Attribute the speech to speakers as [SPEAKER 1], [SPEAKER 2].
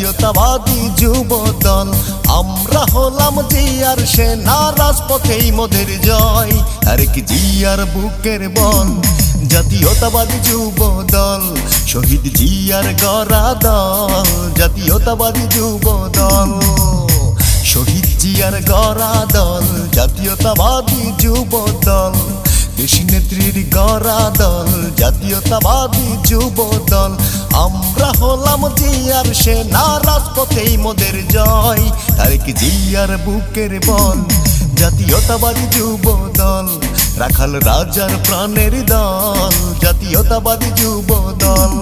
[SPEAKER 1] জাতীয়তাবাদী যুব দল। আমরা হলাম জিয়ার সেনা, রাজপথেই মোদের জয়, তারেক জিয়ার বুকের বল। জাতীয়তাবাদী যুব দল, শহীদ জিয়ার গড়া দল। জাতীয়তাবাদী যুব দল, শহীদ জিয়ার গড়া দল। জাতীয়তাবাদী যুব দল, দেশী নেত্রীর গড়া দল। জাতীয়তাবাদী যুব দল। আমরা হলাম জিয়ার সেনা, রাজপথেই মোদের জয়, তারেক জিয়ার বুকের বল। জাতীয়তাবাদী যুব দল, রাখাল রাজার প্রাণের দল। জাতীয়তাবাদী যুব দল।